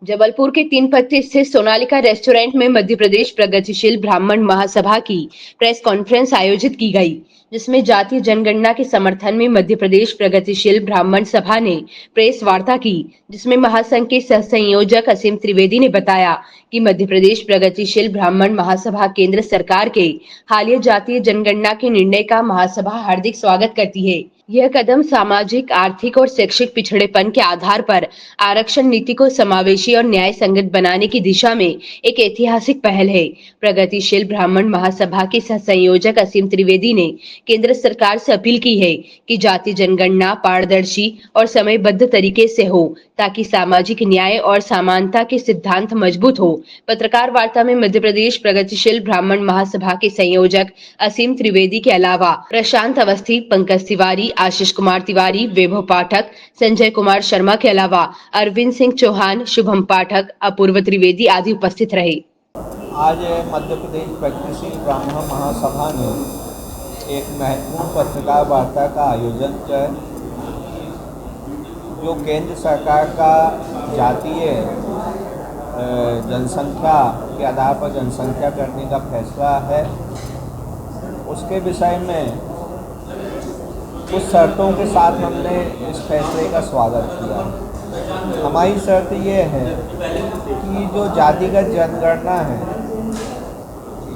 जबलपुर के तीन पत्ती स्थित सोनालिका रेस्टोरेंट में मध्य प्रदेश प्रगतिशील ब्राह्मण महासभा की प्रेस कॉन्फ्रेंस आयोजित की गई, जिसमें जातीय जनगणना के समर्थन में मध्य प्रदेश प्रगतिशील ब्राह्मण सभा ने प्रेस वार्ता की, जिसमें महासंघ के सह संयोजक असीम त्रिवेदी ने बताया कि मध्य प्रदेश प्रगतिशील ब्राह्मण महासभा केंद्र सरकार के हालिया जातीय जनगणना के निर्णय का महासभा हार्दिक स्वागत करती है। यह कदम सामाजिक, आर्थिक और शैक्षिक पिछड़ेपन के आधार पर आरक्षण नीति को समावेशी और न्याय संगत बनाने की दिशा में एक ऐतिहासिक पहल है। प्रगतिशील ब्राह्मण महासभा के सह संयोजक असीम त्रिवेदी ने केंद्र सरकार से अपील की है कि जाति जनगणना पारदर्शी और समयबद्ध तरीके से हो, ताकि सामाजिक न्याय और समानता के सिद्धांत मजबूत हो। पत्रकार वार्ता में मध्य प्रदेश प्रगतिशील ब्राह्मण महासभा के संयोजक असीम त्रिवेदी के अलावा प्रशांत अवस्थी, पंकज तिवारी, आशीष कुमार तिवारी, वैभव पाठक, संजय कुमार शर्मा के अलावा अरविंद सिंह चौहान, शुभम पाठक, अपूर्व त्रिवेदी आदि उपस्थित रहे। आज मध्य प्रदेश प्रगतिशील ब्राह्मण महासभा ने एक महत्वपूर्ण पत्रकार वार्ता का आयोजन किया, जो केंद्र सरकार का जातीय जनसंख्या के आधार पर जनसंख्या करने का फैसला है, उसके विषय में कुछ शर्तों के साथ हमने इस फैसले का स्वागत किया। हमारी शर्त ये है कि जो जातिगत जनगणना है,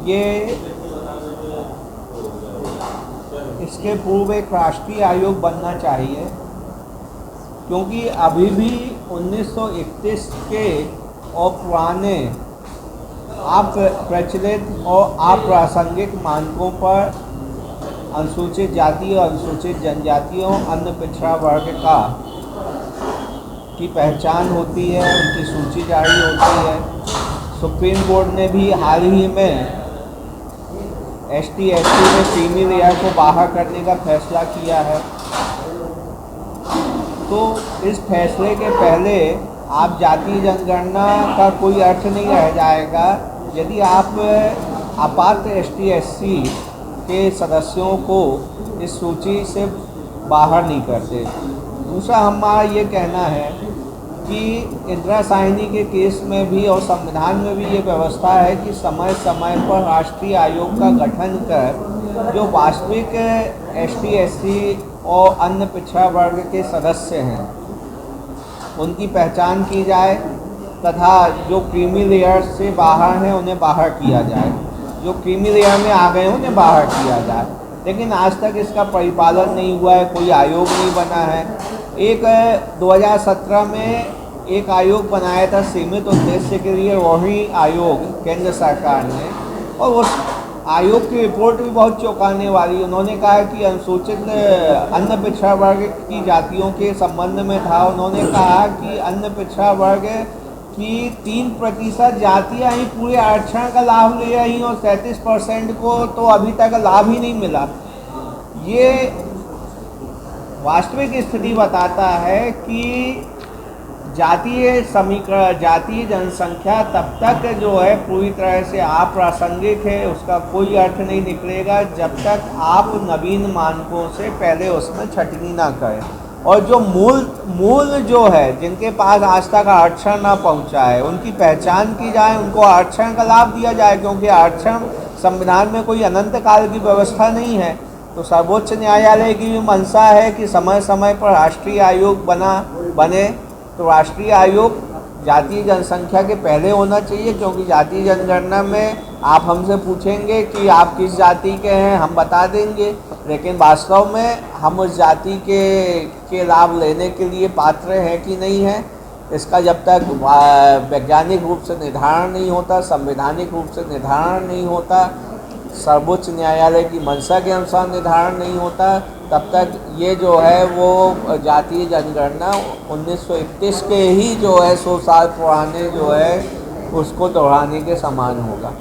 ये इसके पूर्व एक राष्ट्रीय आयोग बनना चाहिए, क्योंकि अभी भी 1931 के और पुराने अप्रचलित और अप्रासंगिक मानकों पर अनुसूचित जाति और अनुसूचित जनजातियों, अन्य पिछड़ा वर्ग की पहचान होती है, उनकी सूची जारी होती है। सुप्रीम कोर्ट ने भी हाल ही में ST/ST में क्रीमी लेयर को बाहर करने का फैसला किया है। तो इस फैसले के पहले आप जातीय जनगणना का कोई अर्थ नहीं रह जाएगा यदि आप अपात्र ST/SC के सदस्यों को इस सूची से बाहर नहीं करते। दूसरा हमारा ये कहना है कि इंदिरा साहनी के केस में भी और संविधान में भी ये व्यवस्था है कि समय समय पर राष्ट्रीय आयोग का गठन कर जो वास्तविक ST/SC और अन्य पिछड़ा वर्ग के सदस्य हैं, उनकी पहचान की जाए तथा जो क्रीमी लेयर से बाहर हैं उन्हें बाहर किया जाए, जो क्रीमी लेयर में आ गए उन्हें बाहर किया जाए। लेकिन आज तक इसका परिपालन नहीं हुआ है, कोई आयोग नहीं बना है। एक 2017 में एक आयोग बनाया था सीमित उद्देश्य के लिए, वही आयोग केंद्र सरकार ने, और उस आयोग की रिपोर्ट भी बहुत चौंकाने वाली। उन्होंने कहा कि अनुसूचित अन्य पिछड़ा वर्ग की जातियों के संबंध में था। उन्होंने कहा कि अन्य पिछड़ा वर्ग कि 3% जातियाँ ही पूरे आरक्षण का लाभ ले रही और 37% को तो अभी तक लाभ ही नहीं मिला। ये वास्तविक स्थिति बताता है कि जातीय समीकरण, जातीय जनसंख्या तब तक जो है पूरी तरह से अप्रासंगिक है, उसका कोई अर्थ नहीं निकलेगा जब तक आप नवीन मानकों से पहले उसमें छटनी ना करें। और जो मूल जो है, जिनके पास आज तक आरक्षण ना पहुंचा है, उनकी पहचान की जाए, उनको आरक्षण का लाभ दिया जाए, क्योंकि आरक्षण संविधान में कोई अनंत काल की व्यवस्था नहीं है। तो सर्वोच्च न्यायालय की भी मंशा है कि समय समय पर राष्ट्रीय आयोग बने। तो राष्ट्रीय आयोग जातीय जनसंख्या के पहले होना चाहिए, क्योंकि जातीय जनगणना में आप हमसे पूछेंगे कि आप किस जाति के हैं, हम बता देंगे, लेकिन वास्तव में हम उस जाति के लाभ लेने के लिए पात्र हैं कि नहीं हैं, इसका जब तक वैज्ञानिक रूप से निर्धारण नहीं होता, संवैधानिक रूप से निर्धारण नहीं होता, सर्वोच्च न्यायालय की मंशा के अनुसार निर्धारण नहीं होता, तब तक ये जो है वो जातीय जनगणना 1931 के ही जो है 100 साल पुराने जो है उसको दोहराने के समान होगा।